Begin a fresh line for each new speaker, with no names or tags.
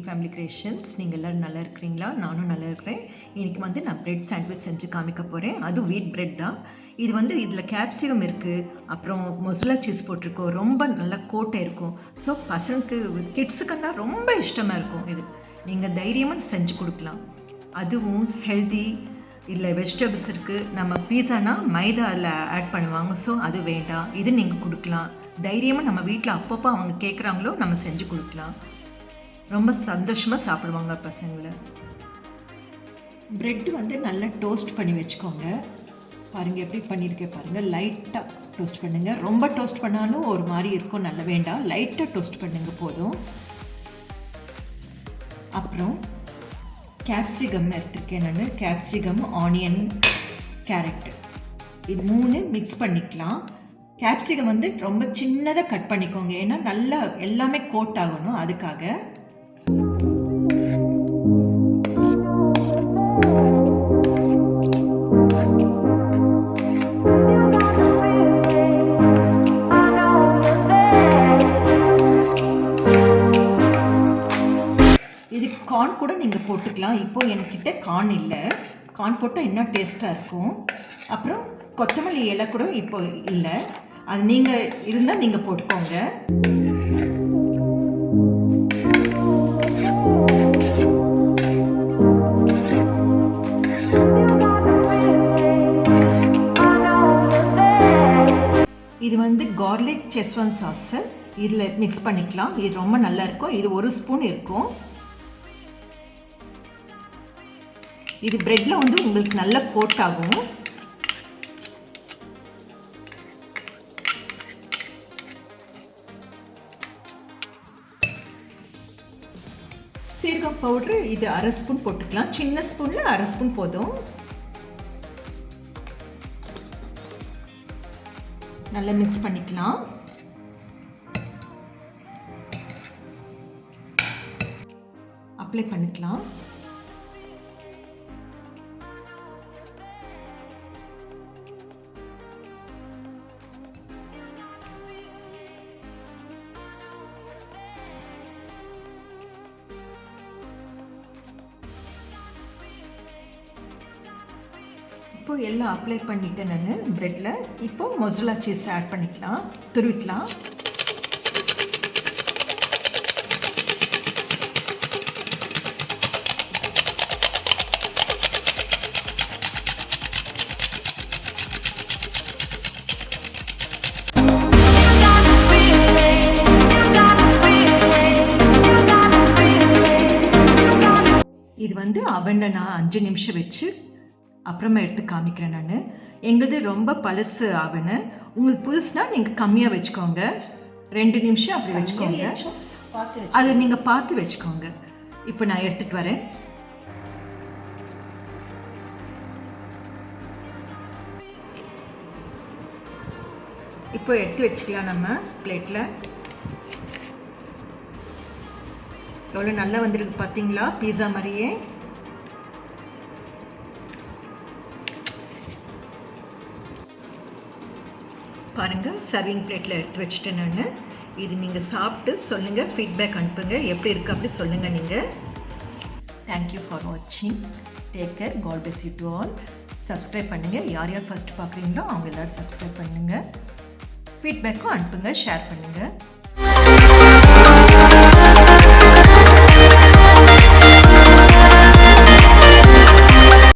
Family creations. நீங்கள் எல்லோரும் நல்லா இருக்கிறீங்களா? நானும் நல்லா இருக்கிறேன். இன்றைக்கி வந்து நான் ப்ரெட் சாண்ட்விச் செஞ்சு காமிக்க போகிறேன். அதுவும் வீட் ப்ரெட் தான். இது வந்து இதில் கேப்சிகம் இருக்குது, அப்புறம் மொசரல்லா சீஸ் போட்டிருக்கோம். ரொம்ப நல்லா கோட்டை இருக்கும். ஸோ பசங்களுக்கு கிட்ஸுக்கெல்லாம் ரொம்ப இஷ்டமாக இருக்கும். இது நீங்கள் தைரியமாக செஞ்சு கொடுக்கலாம். அதுவும் ஹெல்தி. இல்லை வெஜிடபிள்ஸ் இருக்குது. நம்ம பீஸானா மைதா அதில் ஆட் பண்ணுவாங்க. ஸோ அது வேண்டாம். இது நீங்கள் கொடுக்கலாம். தைரியமாக நம்ம வீட்டில் அப்பப்போ அவங்க கேட்குறாங்களோ நம்ம செஞ்சு கொடுக்கலாம். ரொம்ப சந்தோஷமாக சாப்பிடுவாங்க பசங்களை. ப்ரெட்டு வந்து நல்லா டோஸ்ட் பண்ணி வச்சுக்கோங்க. பாருங்கள் எப்படி பண்ணியிருக்கேன் பாருங்கள். லைட்டாக டோஸ்ட் பண்ணுங்கள். ரொம்ப டோஸ்ட் பண்ணாலும் ஒரு மாதிரி இருக்கும், நல்ல வேண்டாம். லைட்டாக டோஸ்ட் பண்ணுங்கள் போதும். அப்புறம் கேப்சிகம் எடுத்துருக்கேன் நான். கேப்சிகம், ஆனியன், கேரட் இது 3 மிக்ஸ் பண்ணிக்கலாம். கேப்சிகம் வந்து ரொம்ப சின்னதாக கட் பண்ணிக்கோங்க, ஏன்னா நல்லா எல்லாமே கோட் ஆகணும், அதுக்காக. இது கார்ன் கூட நீங்கள் போட்டுக்கலாம். இப்போது என்கிட்ட கார்ன் இல்லை. கார்ன் போட்டால் இன்னும் டேஸ்ட்டாக இருக்கும். அப்புறம் கொத்தமல்லி இலை கூட இப்போ இல்லை, அது நீங்கள் இருந்தால் நீங்கள் போட்டுக்கோங்க. இது வந்து கார்லிக் செஸ்வான் சாஸு இதில் மிக்ஸ் பண்ணிக்கலாம். இது ரொம்ப நல்லா இருக்கும். இது 1 ஸ்பூன் இருக்கும். இது ப்ரெட்டில் வந்து உங்களுக்கு நல்லா கோட் ஆகும். சீரகம் பவுட்ரு இது 1/2 ஸ்பூன் போட்டுக்கலாம். சின்ன ஸ்பூனில் 1/2 ஸ்பூன் போதும். நல்லா மிக்ஸ் பண்ணிக்கலாம். அப்ளை பண்ணிக்கலாம். இப்போ எல்லாம் அப்ளை பண்ணிவிட்டேன் நான் ப்ரெட்டில். இப்போ மொசரல்லா சீஸ் ஆட் பண்ணிக்கலாம், துருவிக்கலாம். இது வந்து அவனில் நான் 5 நிமிஷம் வச்சு அப்புறமா எடுத்து காமிக்கிறேன் நான். எங்களுது ரொம்ப பழசு ஆவணு. உங்களுக்கு புதுசுனா நீங்கள் கம்மியாக வச்சுக்கோங்க. 2 நிமிஷம் அப்படி வச்சுக்கோங்க. அது நீங்கள் பார்த்து வச்சுக்கோங்க. இப்போ நான் எடுத்துகிட்டு வரேன். இப்போ எடுத்து வச்சுக்கலாம் நம்ம பிளேட்டில். எவ்வளோ நல்லா வந்துருக்கு பார்த்தீங்களா, பீஸா மாதிரியே. பாருங்கள், சர்விங் பிளேட்டில் எடுத்து வச்சுட்டேன் நான். இது நீங்கள் சாப்பிட்டு சொல்லுங்கள், ஃபீட்பேக் அனுப்புங்க, எப்படி இருக்குது அப்படி சொல்லுங்கள் நீங்கள். தேங்க்யூ ஃபார் வாட்சிங். Take care. God bless you to all. Subscribe பண்ணுங்கள். யார் யார் ஃபஸ்ட்டு பார்க்குறீங்களோ அவங்க எல்லோரும் சப்ஸ்கிரைப் பண்ணுங்கள். ஃபீட்பேக்கும் அனுப்புங்க, ஷேர் பண்ணுங்கள்.